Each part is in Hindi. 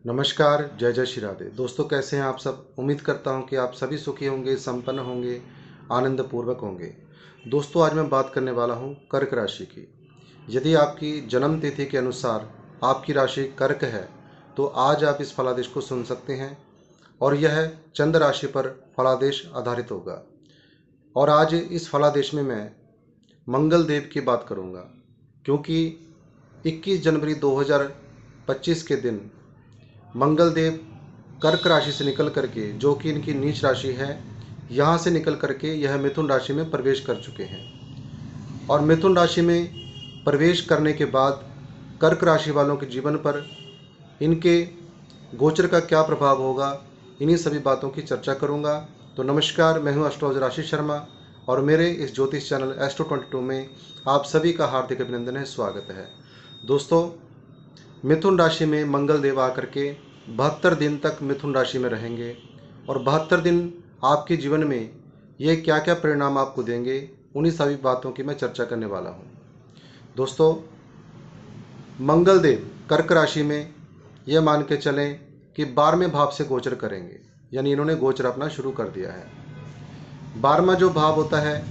नमस्कार, जय जय श्री राधे। दोस्तों, कैसे हैं आप सब? उम्मीद करता हूं कि आप सभी सुखी होंगे, संपन्न होंगे, आनंदपूर्वक होंगे। दोस्तों, आज मैं बात करने वाला हूं कर्क राशि की। यदि आपकी जन्म तिथि के अनुसार आपकी राशि कर्क है, तो आज आप इस फलादेश को सुन सकते हैं और यह चंद्र राशि पर फलादेश आधारित होगा। और आज इस फलादेश में मैं मंगल देव की बात करूंगा, क्योंकि 21 जनवरी 2025 के दिन मंगल देव कर्क राशि से निकल करके, जो कि इनकी नीच राशि है, यहाँ से निकल करके यह मिथुन राशि में प्रवेश कर चुके हैं। और मिथुन राशि में प्रवेश करने के बाद कर्क राशि वालों के जीवन पर इनके गोचर का क्या प्रभाव होगा, इन्हीं सभी बातों की चर्चा करूंगा। तो नमस्कार, मैं हूं एस्ट्रोलॉजर आशीष शर्मा और मेरे इस ज्योतिष चैनल एस्ट्रो 22 में आप सभी का हार्दिक अभिनंदन है, स्वागत है। दोस्तों, मिथुन राशि में मंगल देव आकर के 72 दिन तक मिथुन राशि में रहेंगे और 72 दिन आपके जीवन में ये क्या क्या परिणाम आपको देंगे, उन्हीं सभी बातों की मैं चर्चा करने वाला हूँ। दोस्तों, मंगल देव कर्क राशि में यह मान के चलें कि 12वें भाव से गोचर करेंगे, यानी इन्होंने गोचर अपना शुरू कर दिया है। 12वां जो भाव होता है,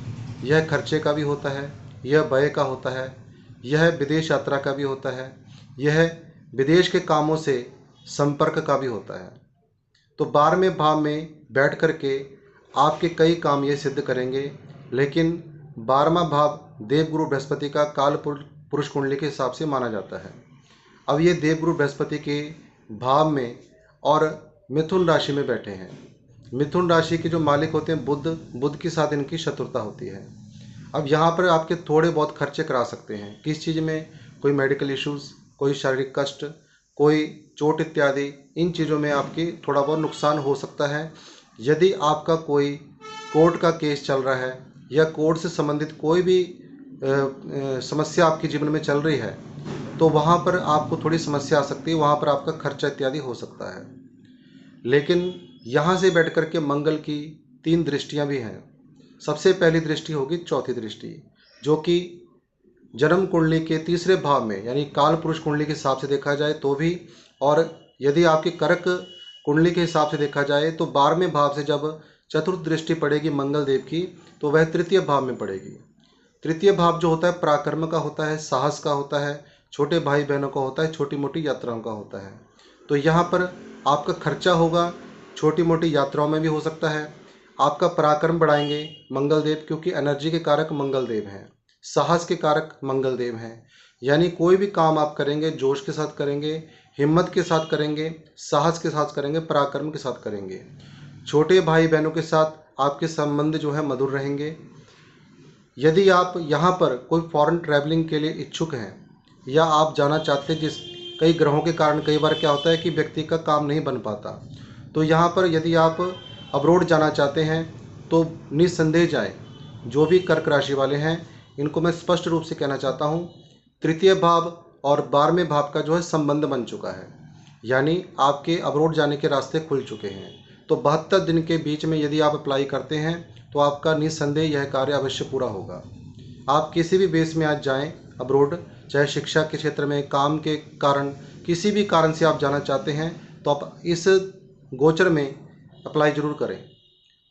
यह खर्चे का भी होता है, यह व्यय का होता है, यह विदेश यात्रा का भी होता है, यह विदेश के कामों से संपर्क का भी होता है। तो 12वें भाव में बैठ कर के आपके कई काम ये सिद्ध करेंगे। लेकिन 12वां भाव देवगुरु बृहस्पति का काल पुरुष कुंडली के हिसाब से माना जाता है। अब ये देवगुरु बृहस्पति के भाव में और मिथुन राशि में बैठे हैं। मिथुन राशि के जो मालिक होते हैं बुध के साथ इनकी शत्रुता होती है। अब यहाँ पर आपके थोड़े बहुत खर्चे करा सकते हैं। किस चीज़ में? कोई मेडिकल इश्यूज़, कोई शारीरिक कष्ट, कोई चोट इत्यादि, इन चीज़ों में आपकी थोड़ा बहुत नुकसान हो सकता है। यदि आपका कोई कोर्ट का केस चल रहा है या कोर्ट से संबंधित कोई भी समस्या आपके जीवन में चल रही है, तो वहाँ पर आपको थोड़ी समस्या आ सकती है, वहाँ पर आपका खर्चा इत्यादि हो सकता है। लेकिन यहाँ से बैठ कर के मंगल की 3 दृष्टियाँ भी हैं। सबसे पहली दृष्टि होगी चौथी दृष्टि, जो कि जन्म कुंडली के तीसरे भाव में, यानी काल पुरुष कुंडली के हिसाब से देखा जाए तो भी, और यदि आपकी कर्क कुंडली के हिसाब से देखा जाए तो 12वें भाव से जब चतुर्थ दृष्टि पड़ेगी मंगल देव की, तो वह तृतीय भाव में पड़ेगी। तृतीय भाव जो होता है पराक्रम का होता है, साहस का होता है, छोटे भाई बहनों का होता है, छोटी मोटी यात्राओं का होता है। तो यहाँ पर आपका खर्चा होगा, छोटी मोटी यात्राओं में भी हो सकता है। आपका पराक्रम बढ़ाएंगे मंगल देव, क्योंकि एनर्जी के कारक मंगल देव हैं, साहस के कारक मंगल देव हैं। यानी कोई भी काम आप करेंगे जोश के साथ करेंगे, हिम्मत के साथ करेंगे, साहस के साथ करेंगे, पराक्रम के साथ करेंगे। छोटे भाई बहनों के साथ आपके संबंध जो है मधुर रहेंगे। यदि आप यहाँ पर कोई फॉरेन ट्रैवलिंग के लिए इच्छुक हैं या आप जाना चाहते हैं, जिस कई ग्रहों के कारण कई बार क्या होता है कि व्यक्ति का काम नहीं बन पाता, तो यहाँ पर यदि आप अब्रोड जाना चाहते हैं तो निस्संदेह जाएं। जो भी कर्क राशि वाले हैं, इनको मैं स्पष्ट रूप से कहना चाहता हूँ, तृतीय भाव और 12वें भाव का जो है संबंध बन चुका है, यानी आपके अब्रोड जाने के रास्ते खुल चुके हैं। तो 72 दिन के बीच में यदि आप अप्लाई करते हैं तो आपका निस्संदेह यह कार्य अवश्य पूरा होगा। आप किसी भी बेस में आज जाएं अब्रोड, चाहे शिक्षा के क्षेत्र में, काम के कारण, किसी भी कारण से आप जाना चाहते हैं, तो आप इस गोचर में अप्लाई जरूर करें।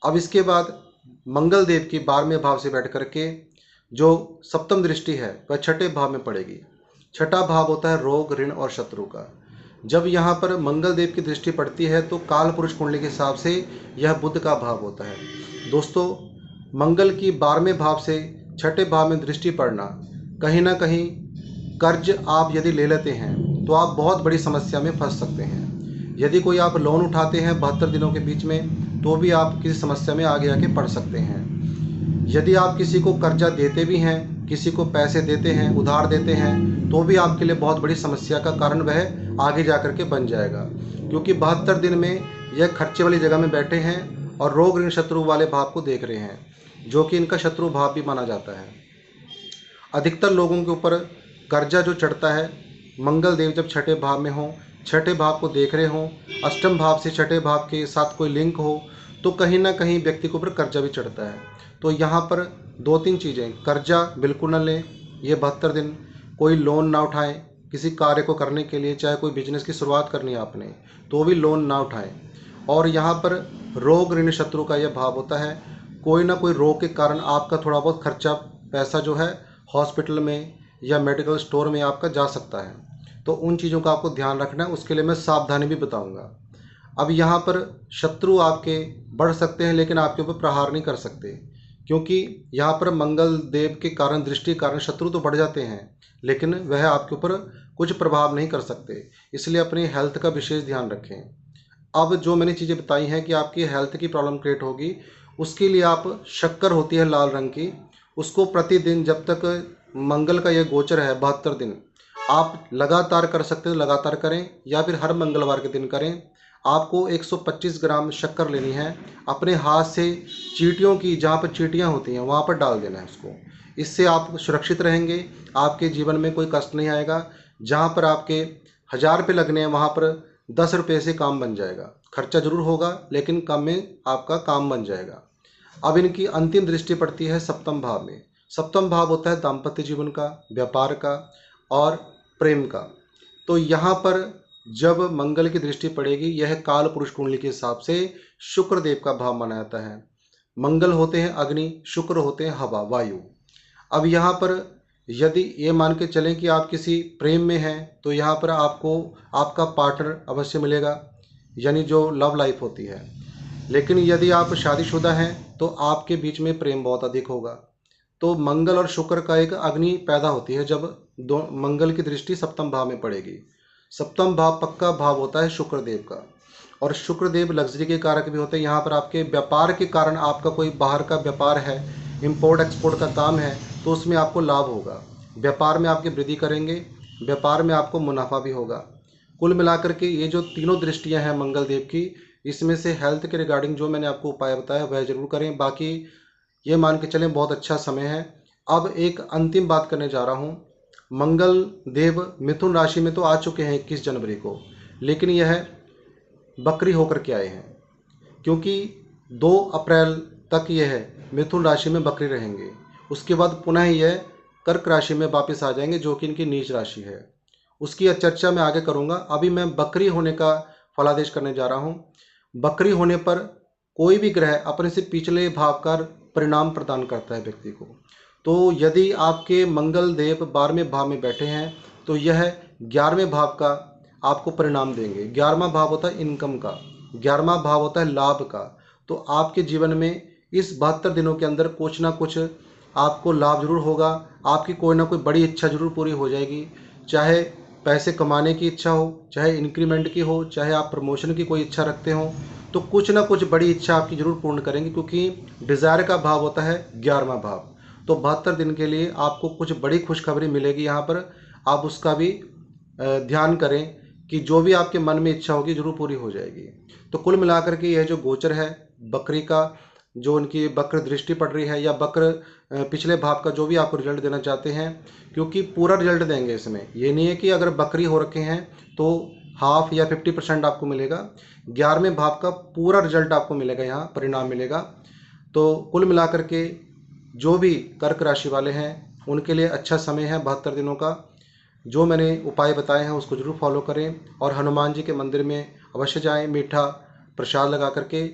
अब इसके बाद मंगल देव की 12वें भाव से बैठ करके जो सप्तम दृष्टि है वह छठे भाव में पड़ेगी। छठा भाव होता है रोग, ऋण और शत्रु का। जब यहाँ पर मंगल देव की दृष्टि पड़ती है तो काल पुरुष कुंडली के हिसाब से यह बुध का भाव होता है। दोस्तों, मंगल की 12वें भाव से छठे भाव में दृष्टि पड़ना, कहीं ना कहीं कर्ज आप यदि ले लेते हैं तो आप बहुत बड़ी समस्या में फंस सकते हैं। यदि कोई आप लोन उठाते हैं 72 दिनों के बीच में, तो भी आप किसी समस्या में आगे आके पड़ सकते हैं। यदि आप किसी को कर्जा देते भी हैं, किसी को पैसे देते हैं, उधार देते हैं, तो भी आपके लिए बहुत बड़ी समस्या का कारण वह आगे जा कर के बन जाएगा, क्योंकि 72 दिन में यह खर्चे वाली जगह में बैठे हैं और रोग, ऋण, शत्रु वाले भाव को देख रहे हैं, जो कि इनका शत्रु भाव भी माना जाता है। अधिकतर लोगों के ऊपर कर्जा जो चढ़ता है, मंगल देव जब छठे भाव में हो, छठे भाव को देख रहे हों, अष्टम भाव से छठे भाव के साथ कोई लिंक हो, तो कहीं ना कहीं व्यक्ति के ऊपर कर्जा भी चढ़ता है। तो यहाँ पर 2-3 चीज़ें, कर्जा बिल्कुल न लें ये 72 दिन, कोई लोन ना उठाएं, किसी कार्य को करने के लिए, चाहे कोई बिजनेस की शुरुआत करनी है आपने, तो भी लोन ना उठाएं। और यहाँ पर रोग ऋण शत्रु का यह भाव होता है। कोई ना कोई रोग के कारण आपका थोड़ा बहुत खर्चा पैसा जो है हॉस्पिटल में या मेडिकल स्टोर में आपका जा सकता है। तो उन चीज़ों का आपको ध्यान रखना है, उसके लिए मैं सावधानी भी बताऊंगा। अब यहाँ पर शत्रु आपके बढ़ सकते हैं लेकिन आपके ऊपर प्रहार नहीं कर सकते, क्योंकि यहाँ पर मंगल देव के कारण, दृष्टि के कारण शत्रु तो बढ़ जाते हैं लेकिन वह आपके ऊपर कुछ प्रभाव नहीं कर सकते। इसलिए अपनी हेल्थ का विशेष ध्यान रखें। अब जो मैंने चीज़ें बताई हैं कि आपकी हेल्थ की प्रॉब्लम क्रिएट होगी, उसके लिए आप शक्कर होती है लाल रंग की, उसको प्रतिदिन जब तक मंगल का यह गोचर है 72 दिन आप लगातार कर सकते हो, लगातार करें या फिर हर मंगलवार के दिन करें। आपको 125 ग्राम शक्कर लेनी है, अपने हाथ से चींटियों की, जहाँ पर चींटियाँ होती हैं वहाँ पर डाल देना है उसको। इससे आप सुरक्षित रहेंगे, आपके जीवन में कोई कष्ट नहीं आएगा। जहाँ पर आपके 1000 रुपये लगने हैं वहाँ पर 10 रुपये से काम बन जाएगा। खर्चा जरूर होगा लेकिन कम में आपका काम बन जाएगा। अब इनकी अंतिम दृष्टि पड़ती है सप्तम भाव में। सप्तम भाव होता है दाम्पत्य जीवन का, व्यापार का और प्रेम का। तो यहाँ पर जब मंगल की दृष्टि पड़ेगी, यह काल पुरुष कुंडली के हिसाब से शुक्र देव का भाव माना जाता है। मंगल होते हैं अग्नि, शुक्र होते हैं हवा, वायु। अब यहाँ पर यदि ये मान के चलें कि आप किसी प्रेम में हैं तो यहाँ पर आपको आपका पार्टनर अवश्य मिलेगा, यानी जो लव लाइफ होती है। लेकिन यदि आप शादीशुदा हैं तो आपके बीच में प्रेम बहुत अधिक होगा। तो मंगल और शुक्र का एक अग्नि पैदा होती है जब दो मंगल की दृष्टि सप्तम भाव में पड़ेगी। सप्तम भाव पक्का भाव होता है शुक्र देव का, और शुक्र देव लग्जरी के कारक भी होते हैं। यहाँ पर आपके व्यापार के कारण, आपका कोई बाहर का व्यापार है, इंपोर्ट एक्सपोर्ट का काम है, तो उसमें आपको लाभ होगा। व्यापार में आपकी वृद्धि करेंगे, व्यापार में आपको मुनाफा भी होगा। कुल मिलाकर के ये जो तीनों दृष्टियां हैं मंगल देव की, इसमें से हेल्थ के रिगार्डिंग जो मैंने आपको उपाय बताया वह जरूर करें। बाकी ये मान के चलें बहुत अच्छा समय है। अब एक अंतिम बात करने जा रहा हूँ। मंगल देव मिथुन राशि में तो आ चुके हैं 21 जनवरी को, लेकिन यह बकरी होकर के आए हैं, क्योंकि 2 अप्रैल तक यह मिथुन राशि में बकरी रहेंगे। उसके बाद पुनः यह कर्क राशि में वापस आ जाएंगे, जो कि इनकी नीच राशि है। उसकी चर्चा मैं आगे करूंगा। अभी मैं बकरी होने का फलादेश करने जा रहा हूं। बकरी होने पर कोई भी ग्रह अपने से पिछले भाव का परिणाम प्रदान करता है व्यक्ति को। तो यदि आपके मंगल देव 12वें भाव में बैठे हैं तो यह 11वें भाव का आपको परिणाम देंगे। 11वां भाव होता है इनकम का, 11वां भाव होता है लाभ का। तो आपके जीवन में इस 72 दिनों के अंदर कुछ ना कुछ आपको लाभ जरूर होगा। आपकी कोई ना कोई बड़ी इच्छा जरूर पूरी हो जाएगी, चाहे पैसे कमाने की इच्छा हो, चाहे इंक्रीमेंट की हो, चाहे आप प्रमोशन की कोई इच्छा रखते हो, तो कुछ ना कुछ बड़ी इच्छा आपकी जरूर पूर्ण करेंगे, क्योंकि डिज़ायर का भाव होता है 11वां भाव। तो 72 दिन के लिए आपको कुछ बड़ी खुशखबरी मिलेगी। यहाँ पर आप उसका भी ध्यान करें कि जो भी आपके मन में इच्छा होगी जरूर पूरी हो जाएगी। तो कुल मिलाकर के यह जो गोचर है बकरी का, जो उनकी वक्र दृष्टि पड़ रही है या वक्र पिछले भाव का, जो भी आपको रिजल्ट देना चाहते हैं, क्योंकि पूरा रिजल्ट देंगे इसमें। ये नहीं है कि अगर बकरी हो रखे हैं तो हाफ या 50% आपको मिलेगा। 11वें भाव का पूरा रिजल्ट आपको मिलेगा, यहाँ परिणाम मिलेगा। तो कुल मिलाकर के जो भी कर्क राशि वाले हैं उनके लिए अच्छा समय है 72 दिनों का। जो मैंने उपाय बताए हैं उसको जरूर फॉलो करें, और हनुमान जी के मंदिर में अवश्य जाएं, मीठा प्रसाद लगा करके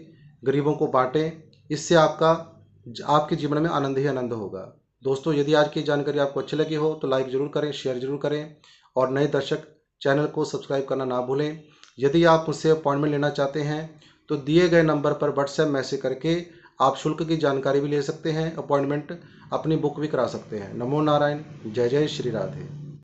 गरीबों को बांटें। इससे आपके जीवन में आनंद ही आनंद होगा। दोस्तों, यदि आज की जानकारी आपको अच्छी लगी हो तो लाइक ज़रूर करें, शेयर ज़रूर करें, और नए दर्शक चैनल को सब्सक्राइब करना ना भूलें। यदि आप मुझसे अपॉइंटमेंट लेना चाहते हैं तो दिए गए नंबर पर व्हाट्सएप मैसेज करके आप शुल्क की जानकारी भी ले सकते हैं, अपॉइंटमेंट अपनी बुक भी करा सकते हैं। नमो नारायण, जय जय श्री राधे।